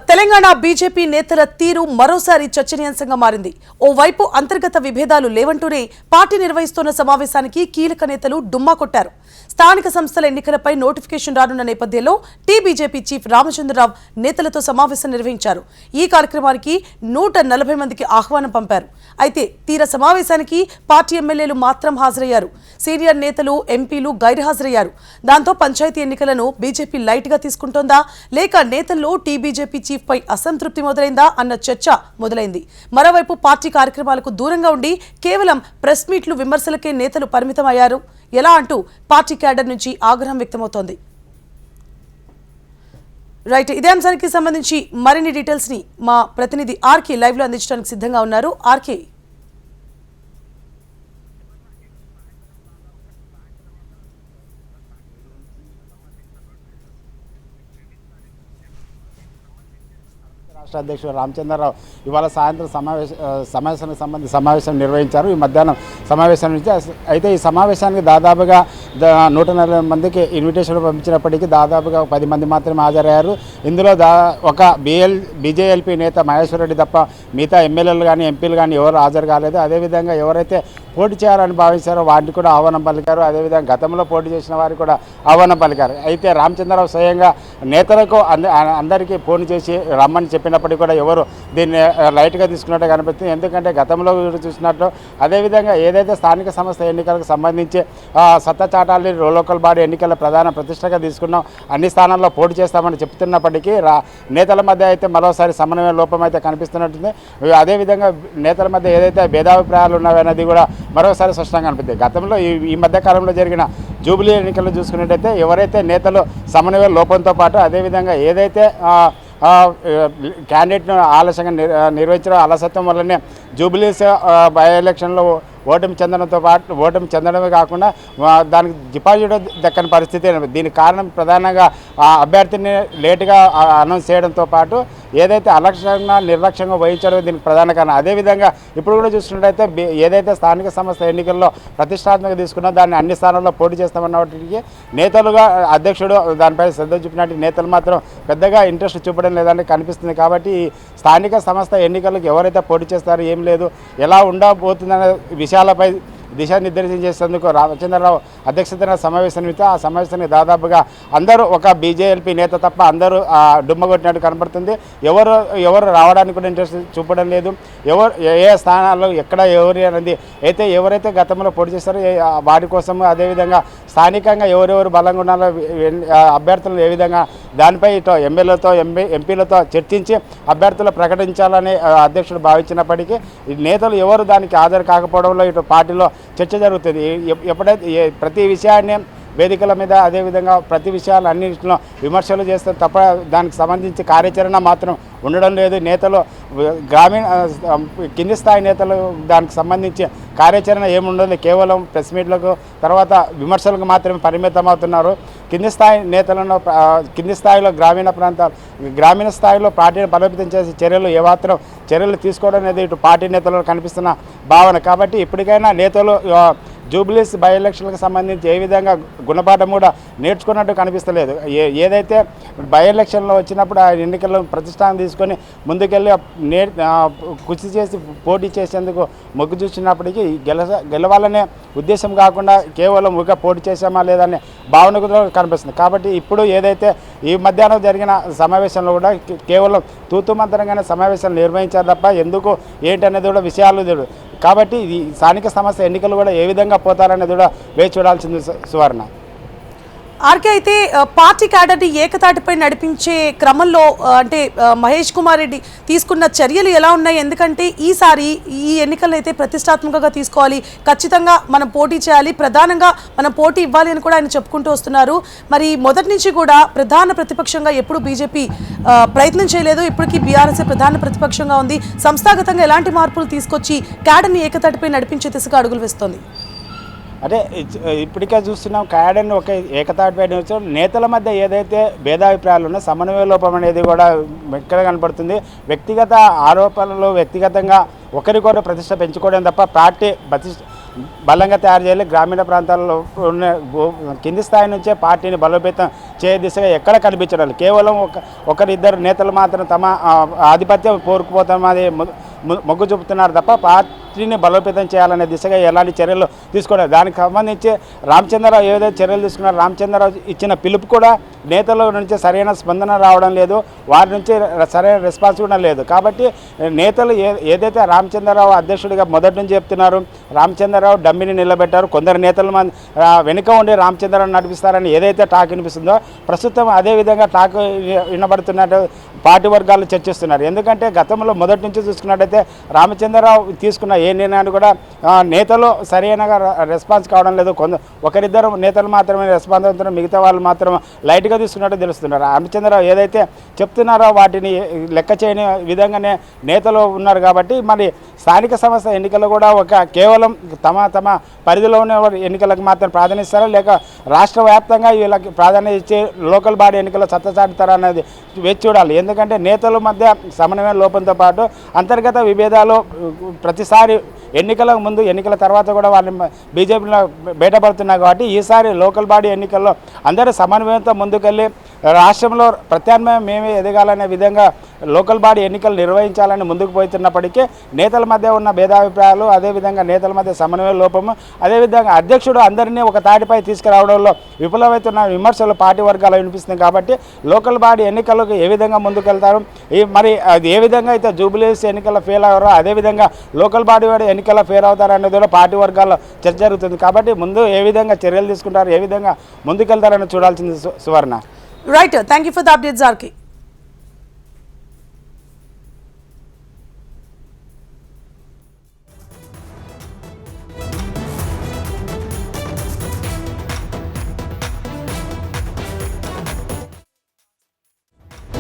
Telangana BJP నేతల తీరు మరోసారి చర్చనీయాంశంగా మారింది. ఓవైపు అంతర్గత విభేదాలు లేవంటూనే పార్టీ నిర్వహిస్తున్న సమావేశానికి కీలక నేతలు డుమ్మా కొట్టారు. స్థానిక సంస్థల ఎన్నికలపై నోటిఫికేషన్ రానున్న నేపథ్యంలో బీజేపీ చీఫ్ రామచంద్రరావు నేతలతో సమావేశం నిర్వహించారు. ఈ కార్యక్రమానికి 140 మందికి ఆహ్వానం పంపారు. అయితే తీర సమావేశానికి పార్టీ ఎమ్మెల్యేలు మాత్రం హాజరయ్యారు. సీనియర్ నేతలు, ఎంపీలు గైర్హాజరయ్యారు. దాంతో పంచాయతీ ఎన్నికలను బీజేపీ లైట్ గా తీసుకుంటోందా లేక నేతల్లో బీజేపీ చీఫ్ పై అసంతృప్తి మొదలైందా అన్న చర్చ మొదలైంది. మరోవైపు పార్టీ కార్యక్రమాలకు దూరంగా ఉండి కేవలం ప్రెస్ మీట్లు, విమర్శలకే నేతలు పరిమితమయ్యారు. ఎలా అంటూ పార్టీ క్యాడర్ నుంచి ఆగ్రహం వ్యక్తమవుతోంది. రైట్, ఇదే అంశానికి సంబంధించి మరిన్ని డీటెయిల్స్ ని మా ప్రతినిధి ఆర్కే లైవ్ లో అందించడానికి సిద్ధంగా ఉన్నారు. ఆర్కే, రాష్ట్ర అధ్యక్షుడు రామచంద్రరావు ఇవాళ సాయంత్రం సమావేశానికి సంబంధించి సమావేశం నిర్వహించారు. ఈ మధ్యాహ్నం సమావేశం నుంచి అయితే ఈ సమావేశానికి దాదాపుగా 140 మందికి ఇన్విటేషన్ పంపించినప్పటికీ దాదాపుగా 10 మంది మాత్రమే హాజరయ్యారు. ఇందులో ఒక బీజేఎల్పీ నేత మహేశ్వర్ రెడ్డి తప్ప మిగతా ఎమ్మెల్యేలు కానీ ఎంపీలు కానీ ఎవరు హాజరు కాలేదు. అదేవిధంగా ఎవరైతే పోటీ చేయాలని భావించారో వాటికి కూడా ఆహ్వానం పలికారు. అదేవిధంగా గతంలో పోటీ చేసిన వారికి కూడా ఆహ్వానం పలికారు. అయితే రామచంద్రరావు స్వయంగా నేతలకు అందరికీ ఫోన్ చేసి రమ్మని చెప్పినప్పటికీ కూడా ఎవరు దీన్ని లైట్గా తీసుకున్నట్టు కనిపిస్తుంది. ఎందుకంటే గతంలో చూసినట్టు అదేవిధంగా ఏదైతే స్థానిక సంస్థ ఎన్నికలకు సంబంధించి సత్తా చాటాలని లోకల్ బాడీ ఎన్నికల ప్రధాన ప్రతిష్టగా తీసుకున్నాం, అన్ని స్థానాల్లో పోటీ చేస్తామని చెప్తున్నప్పటికీ నేతల మధ్య అయితే మరోసారి సమన్వయ లోపం అయితే కనిపిస్తున్నట్టుంది. అదేవిధంగా నేతల మధ్య ఏదైతే భేదాభిప్రాయాలు ఉన్నాయన్నది కూడా మరోసారి స్పష్టంగా కనిపిస్తుంది. గతంలో ఈ మధ్యకాలంలో జరిగిన జూబ్లీ ఎన్నికల్లో చూసుకున్నట్టయితే ఎవరైతే నేతలు సమన్వయ లోపంతో పాటు అదేవిధంగా ఏదైతే క్యాండిడేట్ను ఆలస్యంగా నిర్వహించడం అలసత్వం వల్లనే జూబ్లీస్ బై ఎలక్షన్లో ఓటమి చెందడమే కాకుండా దానికి డిపాజిట్ దక్కని పరిస్థితి. దీనికి కారణం ప్రధానంగా అభ్యర్థిని లేటుగా అనౌన్స్ చేయడంతో పాటు ఏదైతే నిర్లక్ష్యంగా వహించడం దీనికి ప్రధాన కారణం. అదేవిధంగా ఇప్పుడు కూడా చూస్తున్నట్టయితే ఏదైతే స్థానిక సంస్థ ఎన్నికల్లో ప్రతిష్టాత్మక తీసుకున్నా దాన్ని అన్ని స్థానాల్లో పోటీ చేస్తామన్నప్పటికీ నేతలుగా అధ్యక్షుడు దానిపై శ్రద్ధ చూపినట్టు నేతలు మాత్రం పెద్దగా ఇంట్రెస్ట్ చూపడం లేదని కనిపిస్తుంది. కాబట్టి స్థానిక సంస్థ ఎన్నికలకు ఎవరైతే పోటీ చేస్తారో ఏం లేదు, ఎలా ఉండబోతుందనే విషయాలపై దిశానిర్దేశం చేసేందుకు రామచంద్రరావు అధ్యక్షతన సమావేశం నిమిత్తం ఆ సమావేశానికి దాదాపుగా అందరూ ఒక బీజేఎల్పీ నేత తప్ప అందరూ డుమ్మగొట్టినట్టు కనబడుతుంది. ఎవరు రావడానికి కూడా ఇంట్రెస్ట్ చూపడం లేదు. ఏ స్థానాల్లో ఎక్కడ ఎవరు అనేది అయితే ఎవరైతే గతంలో పోటీ చేస్తారో వారి కోసం అదేవిధంగా స్థానికంగా ఎవరెవరు బలంగా ఉన్నారో అభ్యర్థులు ఏ విధంగా దానిపై ఇటు ఎమ్మెల్యేలతో ఎంపీలతో చర్చించి అభ్యర్థులు ప్రకటించాలని అధ్యక్షుడు భావించినప్పటికీ నేతలు ఎవరు దానికి హాజరు కాకపోవడంలో ఇటు పార్టీలో చర్చ జరుగుతుంది. ఎప్పుడైతే ప్రతి విషయాన్ని వేదికల మీద అదేవిధంగా ప్రతి విషయాలు అన్నింటిలో విమర్శలు చేస్తే తప్ప దానికి సంబంధించి కార్యాచరణ మాత్రం ఉండడం లేదు. నేతలు కింది స్థాయి నేతలు దానికి సంబంధించి కార్యాచరణ ఏముండదు, కేవలం ప్రెస్ మీట్లకు తర్వాత విమర్శలకు మాత్రమే పరిమితం అవుతున్నారు. కింది స్థాయి నేతలను కింది స్థాయిలో గ్రామీణ స్థాయిలో పార్టీని బలోపేతం చేసే చర్యలు తీసుకోవడం అనేది ఇటు పార్టీ నేతల్లో కనిపిస్తున్న భావన. కాబట్టి ఇప్పటికైనా నేతలు జూబ్లీస్ బై ఎలక్షన్లకు సంబంధించి ఏ విధంగా గుణపాఠం కూడా నేర్చుకున్నట్టు కనిపిస్తలేదు. ఏదైతే బై ఎలక్షన్లో వచ్చినప్పుడు ఆ ఎన్నికల్లో ప్రతిష్టానం తీసుకొని ముందుకెళ్ళి కృషి చేసి పోటీ చేసేందుకు మొగ్గు చూసినప్పటికీ గెలవాలనే ఉద్దేశం కాకుండా కేవలం పోటీ చేసామా లేదనే భావన కూడా కనిపిస్తుంది. కాబట్టి ఇప్పుడు ఏదైతే ఈ మధ్యాహ్నం జరిగిన సమావేశంలో కూడా కేవలం తూతుమంతరంగానే సమావేశాలు నిర్వహించారు తప్ప ఎందుకు ఏంటనేది కూడా విషయాలు తెలియదు. కాబట్టి ఇది స్థానిక సంస్థ ఎన్నికలు కూడా ఏ విధంగా పోతారనేది కూడా వేచి చూడాల్సింది సువర్ణ. ఆర్కే, అయితే పార్టీ క్యాడర్ని ఏకతాటిపై నడిపించే క్రమంలో అంటే మహేష్ కుమార్ రెడ్డి తీసుకున్న చర్యలు ఎలా ఉన్నాయి? ఎందుకంటే ఈసారి ఈ ఎన్నికలను అయితే ప్రతిష్టాత్మకంగా తీసుకోవాలి, ఖచ్చితంగా మనం పోటీ చేయాలి, ప్రధానంగా మనం పోటీ ఇవ్వాలి అని కూడా ఆయన చెప్పుకుంటూ వస్తున్నారు. మరి మొదటి నుంచి కూడా ప్రధాన ప్రతిపక్షంగా ఎప్పుడు బీజేపీ ప్రయత్నం చేయలేదు, ఇప్పటికీ బీఆర్ఎస్ ప్రధాన ప్రతిపక్షంగా ఉంది. సంస్థాగతంగా ఎలాంటి మార్పులు తీసుకొచ్చి క్యాడర్ని ఏకతాటిపై నడిపించే దిశగా అడుగులు వేస్తోంది? అంటే ఇప్పటికే చూస్తున్నాం క్యాడర్ని ఒక ఏకతాటిపై నేతల మధ్య ఏదైతే భేదాభిప్రాయాలు ఉన్నాయో సమన్వయ లోపం అనేది కూడా ఎక్కడ కనపడుతుంది. వ్యక్తిగత ఆరోపణలు వ్యక్తిగతంగా ఒకరికొకరు ప్రతిష్ట పెంచుకోవడం తప్ప పార్టీ బలంగా తయారు చేయాలి. గ్రామీణ ప్రాంతాల్లో ఉన్న కింది స్థాయి నుంచే పార్టీని బలోపేతం చేయ దిశగా ఎక్కడ కనిపించడం, కేవలం ఒకరిద్దరు నేతలు మాత్రం తమ ఆధిపత్యం కోరుకుపోతామని మొగ్గు చూపుతున్నారు తప్ప పార్టీని బలోపేతం చేయాలనే దిశగా ఎలాంటి చర్యలు తీసుకోలేదు. దానికి సంబంధించి రామచంద్రరావు ఏదైతే చర్యలు తీసుకున్నారో, రామచంద్రరావు ఇచ్చిన పిలుపు కూడా నేతల నుంచి సరైన స్పందన రావడం లేదు, వారి నుంచి సరైన రెస్పాన్స్ కూడా లేదు. కాబట్టి నేతలు ఏదైతే రామచంద్రరావు అధ్యక్షుడిగా మొదటి నుంచి చెప్తున్నారు, రామచంద్రరావు డమ్మిని నిలబెట్టారు, కొందరు నేతలు వెనుక ఉండి రామచంద్రరావు నడిపిస్తారని ఏదైతే టాక్ వినిపిస్తుందో ప్రస్తుతం అదే విధంగా టాక్ వినబడుతున్నట్టు పార్టీ వర్గాలు చర్చిస్తున్నారు. ఎందుకంటే గతంలో మొదటి నుంచి చూసుకున్నట్టయితే రామచంద్రరావు తీసుకున్న ఏ నిర్ణయాన్ని కూడా నేతలు సరైనగా రెస్పాన్స్ కావడం లేదు. ఒకరిద్దరు నేతలు మాత్రమే రెస్పాన్స్ అవుతున్నారు, మిగతా వాళ్ళు మాత్రం లైట్గా తీసుకున్నట్టు తెలుస్తున్నారు. రామచంద్రరావు ఏదైతే చెప్తున్నారో వాటిని లెక్క చేయని విధంగానే నేతలు ఉన్నారు. కాబట్టి మరి స్థానిక సంస్థ ఎన్నికలు కూడా కేవలం తమ పరిధిలో ఉన్న ఎన్నికలకు మాత్రం ప్రాధాన్యత ఇస్తారా, లేక రాష్ట్ర వ్యాప్తంగా వీళ్ళకి ప్రాధాన్యత ఇచ్చే లోకల్ బాడీ ఎన్నికల్లో సత్తచాటుతారా అనేది వేచి చూడాలి. ఎందుకంటే నేతల మధ్య సమన్వయ లోపంతో పాటు అంతర్గత విభేదాలు ప్రతిసారి ఎన్నికల ముందు ఎన్నికల తర్వాత కూడా వాళ్ళని బీజేపీలో బయటపడుతున్నాయి. కాబట్టి ఈసారి లోకల్ బాడీ ఎన్నికల్లో అందరూ సమన్వయంతో ముందుకెళ్ళి రాష్ట్రంలో ప్రత్యామ్నాయం మేమే ఎదగాలనే విధంగా లోకల్ బాడీ ఎన్నికలు నిర్వహించాలని ముందుకు పోతున్నప్పటికీ నేతల మధ్య ఉన్న భేదాభిప్రాయాలు, అదేవిధంగా నేతల మధ్య సమన్వయ లోపము, అదేవిధంగా అధ్యక్షుడు అందరినీ ఒక తాటిపై తీసుకురావడంలో విఫలమవుతున్న విమర్శలు పార్టీ వర్గాలు వినిపిస్తుంది. కాబట్టి లోకల్ బాడీ ఎన్నికలకు ఏ విధంగా ముందుకెళ్తారు, మరి అది ఏ విధంగా అయితే జూబిలీస్ ఎన్నికల్లో ఫెయిల్ అయ్యారో అదేవిధంగా లోకల్ బాడీ ఎన్నికల్లో ఫెయిల్ అవుతారు అనేది కూడా పార్టీ వర్గాల్లో చర్చ జరుగుతుంది. కాబట్టి ముందు ఏ విధంగా చర్యలు తీసుకుంటారు, ఏ విధంగా ముందుకెళ్తారని చూడాల్సింది Suvarna. Right, thank you for the update జార్కి.